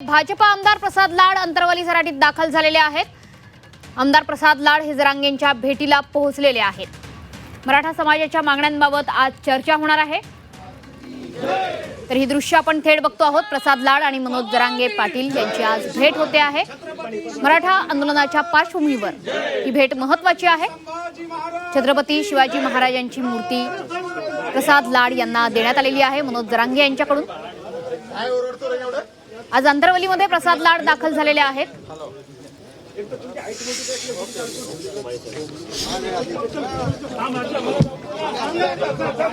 भाजपा आमदार प्रसाद लाड अंतरवली सराटीत दाखल झालेले आहेत। आमदार प्रसाद लाड हे जरांगेंच्या भेटीला पोहोचलेले आहेत। मराठा समाजाच्या मागण्यांबाबत आज चर्चा होणार आहे। तर ही दृश्य आपण थेट बघतो आहोत। प्रसाद लाड आणि मनोज जरांगे पाटील यांची आज भेट होते आहे। मराठा आंदोलनाच्या पार्श्वभूमीवर ही भेट महत्त्वाची आहे। छत्रपती शिवाजी महाराजांची मूर्ती प्रसाद लाड यांना देण्यात आलेली आहे मनोज जरांगे यांच्याकडून। आज अंतरवलीमध्ये प्रसाद लाड दाखल झालेले आहेत।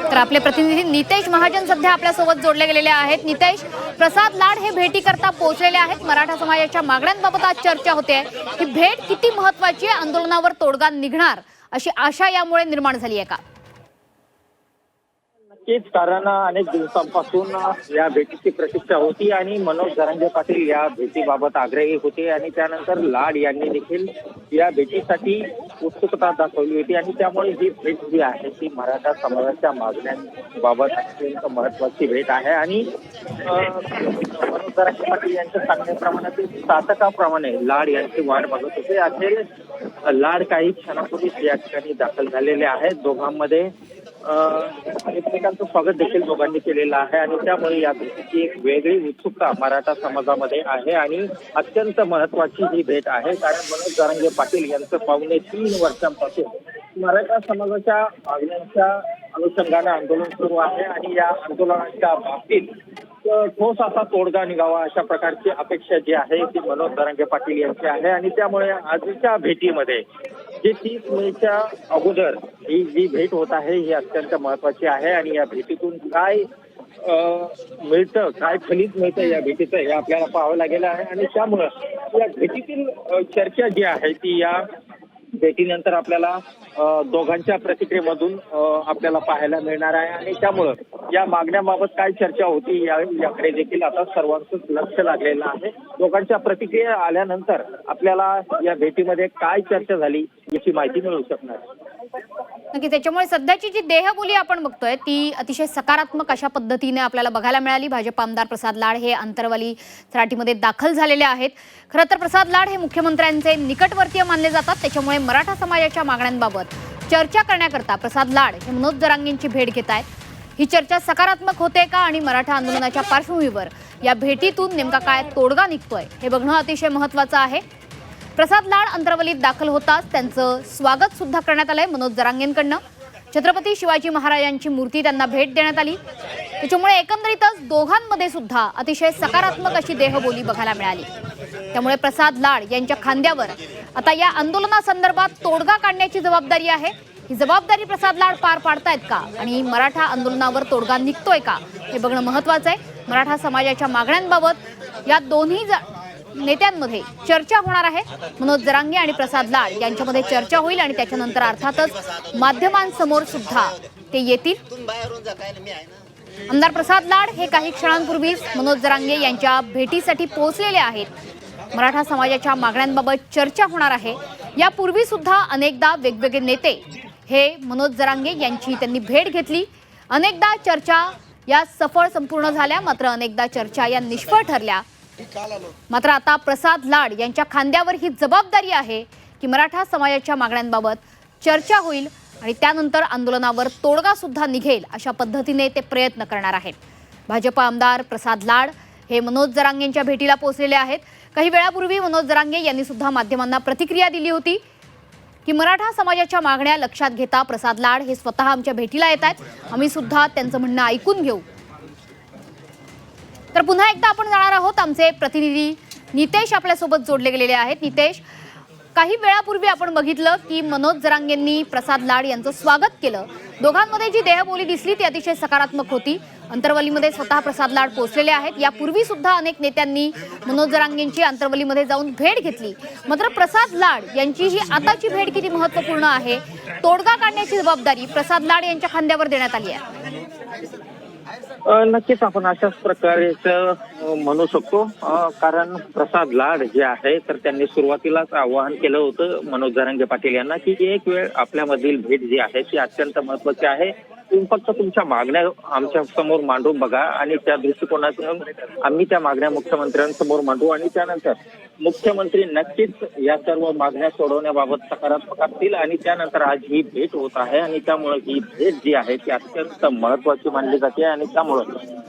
तर आपले प्रतिनिधी नितेश महाजन सध्या आपल्या सोबत जोडले गेलेले आहेत। नितेश, प्रसाद लाड हे भेटी करता पोहोचलेले आहेत। मराठा समाजाच्या मागण्यांबाबत आज चर्चा होते। ही भेट किती महत्त्वाची आहे, आंदोलनावर तोडगा निघणार अशी आशा यामुळे निर्माण झाली आहे का? नक्कीच, कारण अनेक दिवसांपासून या भेटीची प्रतीक्षा होती आणि मनोज जरांगे पाटील या भेटीबाबत आग्रही होते आणि त्यानंतर लाड यांनी देखील या भेटीसाठी उत्सुकता दाखवली होती आणि त्यामुळे ही भेट जी आहे ती मराठा समाजाच्या मागण्यांबाबत अत्यंत महत्त्वाची भेट आहे। आणि मनोज जरांगे पाटील यांच्या सांगण्याप्रमाणे ते सातकाप्रमाणे लाड यांची वाट बघत होते। अखेर लाड काही क्षणापूर्वीच या ठिकाणी दाखल झालेले आहेत। दोघांमध्ये एकमेकांचं स्वागत देखील दोघांनी केलेलं आहे आणि त्यामुळे या भेटीची एक वेगळी उत्सुकता मराठा समाजामध्ये आहे आणि अत्यंत महत्त्वाची ही भेट आहे। कारण मनोज जरांगे पाटील यांचं पावणे 3 वर्षांपासून मराठा समाजाच्या मागण्यांच्या अनुषंगाने आंदोलन सुरू आहे आणि या आंदोलनाच्या बाबतीत ठोस असा तोडगा निघावा अशा प्रकारची अपेक्षा जी आहे ती मनोज जरांगे पाटील यांची आहे। आणि त्यामुळे आजच्या भेटीमध्ये जी 30 मेच्या अगोदर ही जी भेट होत आहे ही अत्यंत महत्त्वाची आहे आणि या भेटीतून काय मिळतं, काय फलित मिळतं या भेटीचं हे आपल्याला पाहावं लागेल आहे। आणि त्यामुळं या भेटीतील चर्चा जी आहे ती या भेटीनंतर आपल्याला दोघांच्या प्रतिक्रियेमधून आपल्याला पाहायला मिळणार आहे आणि त्यामुळं या मागण्याबाबत काय चर्चा होती याकडे देखील आता सर्वांचंच लक्ष लागलेलं आहे। दोघांच्या प्रतिक्रिया आल्यानंतर आपल्याला या भेटीमध्ये काय चर्चा झाली याची माहिती मिळू शकणार। नक्की, त्याच्यामुळे सध्याची जी देहबोली आपण बघतोय ती अतिशय सकारात्मक अशा पद्धतीने आपल्याला बघायला मिळाली। भाजप आमदार प्रसाद लाड हे अंतरवली सराटीमध्ये दाखल झालेले आहेत। खरं तर प्रसाद लाड हे मुख्यमंत्र्यांचे निकटवर्तीय मानले जातात। त्याच्यामुळे मराठा समाजाच्या मागण्यांबाबत चर्चा करण्याकरता प्रसाद लाड हे मनोज जरांगेंची भेट घेत आहेत। ही चर्चा सकारात्मक होते का आणि मराठा आंदोलनाच्या पार्श्वभूमीवर या भेटीतून नेमका काय तोडगा निघतोय हे बघणं अतिशय महत्त्वाचं आहे। प्रसाद लाड अंतरवलीत दाखल होताच त्यांचं स्वागत सुद्धा करण्यात आलंय मनोज जरांगेंकडनं। छत्रपती शिवाजी महाराजांची मूर्ती त्यांना भेट देण्यात आली। त्याच्यामुळे एकंदरीतच दोघांमध्ये सुद्धा अतिशय सकारात्मक अशी देहबोली बघायला मिळाली। त्यामुळे प्रसाद लाड यांच्या खांद्यावर आता या आंदोलनासंदर्भात तोडगा काढण्याची जबाबदारी आहे। ही जबाबदारी प्रसाद लाड पार पाडतायत का आणि मराठा आंदोलनावर तोडगा निघतोय का हे बघणं महत्त्वाचं आहे। मराठा समाजाच्या मागण्यांबाबत या दोन्ही नेत्यांमध्ये चर्चा होणार आहे। मनोज जरांगे आणि प्रसाद लाड यांच्यामध्ये चर्चा होईल आणि त्याच्यानंतर अर्थातच माध्यमांसमोर सुद्धा ते येतील। आमदार प्रसाद लाड हे काही क्षणांपूर्वीच मनोज जरांगे यांच्या भेटीसाठी पोहोचलेले आहेत। मराठा समाजाच्या मागण्यांबाबत चर्चा होणार आहे। यापूर्वी सुद्धा अनेकदा वेगवेगळे नेते हे मनोज जरांगे यांची त्यांनी भेट घेतली। अनेकदा चर्चा या सफळ संपूर्ण झाल्या, मात्र अनेकदा चर्चा या निष्फळ ठरल्या। मात्र आता प्रसाद लाड यांच्या खांद्यावर ही जबाबदारी आहे की मराठा समाजाच्या मागण्यांबाबत चर्चा होईल आणि त्यानंतर आंदोलनावर तोडगा सुद्धा निघेल अशा पद्धतीने ते प्रयत्न करणार आहेत। भाजप आमदार प्रसाद लाड हे मनोज जरांगेंच्या भेटीला पोहोचलेले आहेत। काही वेळापूर्वी मनोज जरांगे यांनी सुद्धा माध्यमांना प्रतिक्रिया दिली होती की मराठा समाजाच्या मागण्या लक्षात घेता प्रसाद लाड हे स्वतः आमच्या भेटीला येत आहेत, आम्ही सुद्धा त्यांचं म्हणणं ऐकून घेऊ। तर पुन्हा एकदा आपण जाणार आहोत, आमचे प्रतिनिधी नितेश आपल्यासोबत जोडले गेलेले आहेत। नितेश, काही वेळापूर्वी आपण बघितलं की मनोज जरांगेंनी प्रसाद लाड यांचं स्वागत केलं। दोघांमध्ये जी देहबोली दिसली ती अतिशय सकारात्मक होती। अंतरवलीमध्ये स्वतः प्रसाद लाड पोहोचलेले आहेत। यापूर्वी सुद्धा अनेक नेत्यांनी मनोज जरांगेंची अंतरवलीमध्ये जाऊन भेट घेतली। मात्र प्रसाद लाड यांची ही आताची भेट किती महत्त्वपूर्ण आहे, तोडगा काढण्याची जबाबदारी प्रसाद लाड यांच्या खांद्यावर देण्यात आली आहे। नक्कीच आपण अशाच प्रकारेच म्हणू शकतो, कारण प्रसाद लाड जे आहे तर त्यांनी सुरुवातीलाच आवाहन केलं होतं मनोज जरांगे पाटील यांना की एक वेळ आपल्यामधील भेट जी आहे ती अत्यंत महत्त्वाची आहे। तुम्ही फक्त तुमच्या मागण्या आमच्या समोर मांडून बघा आणि त्या दृष्टिकोनातून आम्ही त्या मागण्या मुख्यमंत्र्यांसमोर मांडू आणि त्यानंतर मुख्यमंत्री नक्कीच या सर्व मागण्या सोडवण्याबाबत सकारात्मक असतील आणि त्यानंतर आज ही भेट होत आहे आणि त्यामुळे ही भेट जी आहे ती अत्यंत महत्वाची मानली जाते आणि त्यामुळं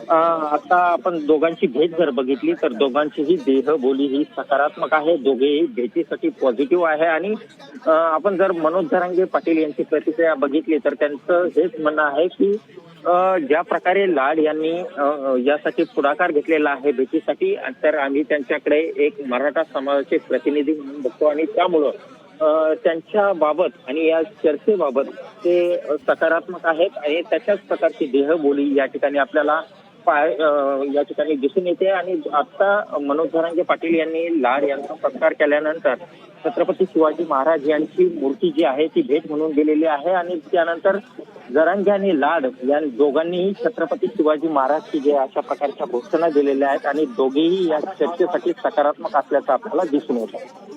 आता आपण दोघांची भेट जर बघितली तर दोघांचीही देहबोली ही सकारात्मक आहे, दोघेही भेटीसाठी पॉझिटिव्ह आहे आणि आपण जर मनोज जरांगे पाटील यांची प्रतिक्रिया बघितली तर त्यांचं हेच म्हणणं आहे की ज्या प्रकारे लाड यांनी यासाठी पुढाकार घेतलेला आहे भेटीसाठी, तर आम्ही त्यांच्याकडे एक मराठा समाजाचे प्रतिनिधी म्हणून बघतो आणि त्यामुळं त्यांच्या बाबत आणि या चर्चेबाबत ते सकारात्मक आहेत आणि त्याच्याच प्रकारची देहबोली या ठिकाणी आपल्याला या ठिकाणी दिसून येते आणि आता मनोज जरांगे पाटील यांनी लाड यांचा सत्कार केल्यानंतर छत्रपती शिवाजी महाराज यांची मूर्ती जी आहे ती भेट म्हणून दिलेली आहे आणि त्यानंतर जरांगे आणि लाड या दोघांनीही छत्रपती शिवाजी महाराजची जे अशा प्रकारच्या घोषणा दिलेल्या आहेत आणि दोघेही या चर्चेसाठी सकारात्मक असल्याचं आपल्याला दिसून येतं.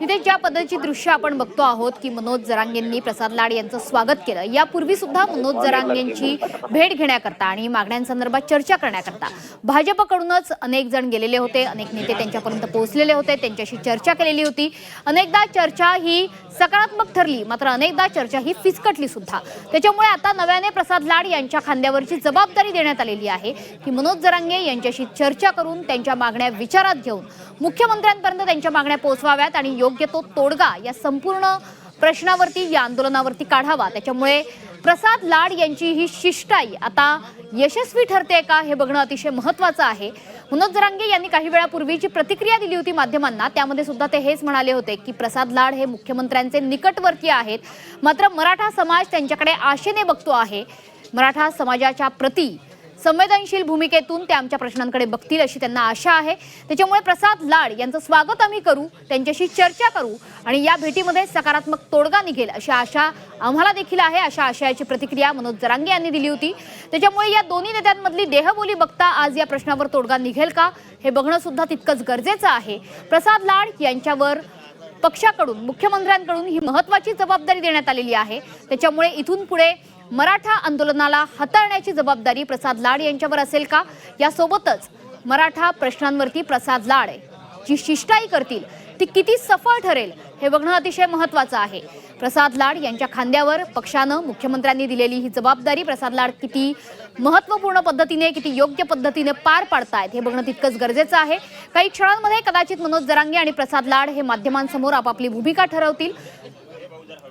तिथे ज्या पद्धतीची दृश्य आपण बघतो आहोत की मनोज जरांगेंनी प्रसाद लाड यांचं स्वागत केलं, यापूर्वी सुद्धा मनोज जरांगेंची भेट घेण्याकरता आणि मागण्यांसंदर्भात चर्चा करण्याकरता भाजपकडूनच अनेक जण गेलेले होते, अनेक नेते त्यांच्यापर्यंत पोहोचलेले होते, त्यांच्याशी चर्चा केलेली होती. अनेकदा चर्चा ही सकारात्मक ठरली, मात्र अनेकदा चर्चा ही फिसकटली सुद्धा. त्याच्यामुळे आता नव्याने प्रसाद लाड यांच्या खांद्यावरची जबाबदारी देण्यात आलेली आहे की मनोज जरांगे यांच्याशी चर्चा करून त्यांच्या मागण्या विचारात घेऊन मुख्यमंत्र्यांपर्यंत त्यांच्या मागण्या पोहोचवाव्यात आणि योग्य तो तोडगा या संपूर्ण प्रश्नावरती, या आंदोलनावरती काढावा. त्याच्यामुळे प्रसाद लाड यांची ही शिष्टाई आता यशस्वी ठरते का हे बघणं अतिशय महत्त्वाचं आहे. मनोज जरांगे यांनी काही वेळापूर्वी जी प्रतिक्रिया दिली होती माध्यमांना, त्यामध्ये सुद्धा ते हेच म्हणाले होते की प्रसाद लाड हे मुख्यमंत्र्यांचे निकटवर्तीय आहेत, मात्र मराठा समाज त्यांच्याकडे आशेने बघतो आहे. मराठा समाजाच्या प्रति संवेदनशील भूमिकेतून ते आमच्या प्रश्नांकडे बघतील अशी त्यांना आशा आहे. त्याच्यामुळे प्रसाद लाड यांचं स्वागत आम्ही करू, त्यांच्याशी चर्चा करू आणि या भेटीमध्ये सकारात्मक तोडगा निघेल अशी आशा आम्हाला देखील आहे. अशा आशयाची प्रतिक्रिया मनोज जरांगे यांनी दिली होती. त्याच्यामुळे या दोन्ही नेत्यांमधली देहबोली बघता आज या प्रश्नावर तोडगा निघेल का हे बघणं सुद्धा तितकंच गरजेचं आहे. प्रसाद लाड यांच्यावर पक्षाकडून, मुख्यमंत्र्यांकडून ही महत्त्वाची जबाबदारी देण्यात आलेली आहे. त्याच्यामुळे इथून पुढे मराठा आंदोलनाला हाताळण्याची जबाबदारी प्रसाद लाड यांच्यावर असेल का, यासोबतच मराठा प्रश्नांवरती प्रसाद लाड जी शिष्टाई करतील ती किती सफळ ठरेल हे बघणं अतिशय महत्त्वाचं आहे. प्रसाद लाड यांच्या खांद्यावर पक्षानं, मुख्यमंत्र्यांनी दिलेली ही जबाबदारी प्रसाद लाड किती महत्त्वपूर्ण पद्धतीने, किती योग्य पद्धतीने पार पाडतायत हे बघणं तितकंच गरजेचं आहे. काही क्षणांमध्ये कदाचित मनोज जरांगे आणि प्रसाद लाड हे माध्यमांसमोर आपापली भूमिका ठरवतील.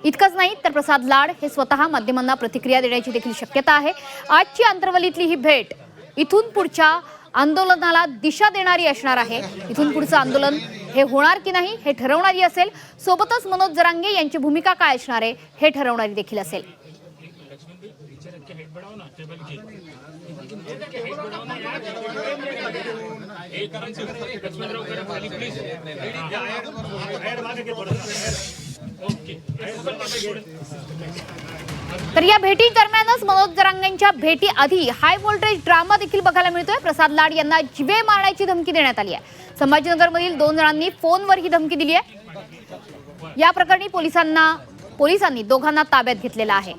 इतकंच नाही तर प्रसाद लाड हे स्वतः माध्यमांना प्रतिक्रिया देण्याची देखील शक्यता आहे. आजची आंतरवलीतली ही भेट इथून पुढच्या आंदोलनाला दिशा देणारी असणार आहे. इथून पुढचं आंदोलन हे होणार की नाही हे ठरवणारी असेल. सोबतच मनोज जरांगे यांची भूमिका काय असणार आहे हे ठरवणारी देखील असेल. तर या भेटी दरम्यानच मनोज जरांगेंच्या भेटी आधी हाय व्होल्टेज ड्रामा देखील बघायला मिळतोय. प्रसाद लाड यांना जीवे मारण्याची धमकी देण्यात आली आहे. संभाजीनगरमधील 2 जणांनी फोनवर ही धमकी दिली आहे. या प्रकरणी पोलिसांनी दोघांना ताब्यात घेतलेलं आहे.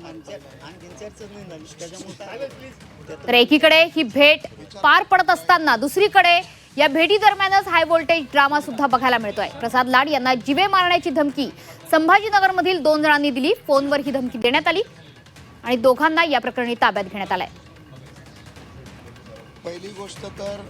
तर एकीकडे ही भेट पार पडत असताना दुसरीकडे या भेटी दरम्यानच हाय व्होल्टेज ड्रामा सुद्धा बघायला मिळतोय. प्रसाद लाड यांना जीवे मारण्याची धमकी संभाजीनगरमधील 2 जणांनी दिली. फोनवर ही धमकी देण्यात आली आणि दोघांना या प्रकरणी ताब्यात घेण्यात आलंय. पहिली गोष्ट तर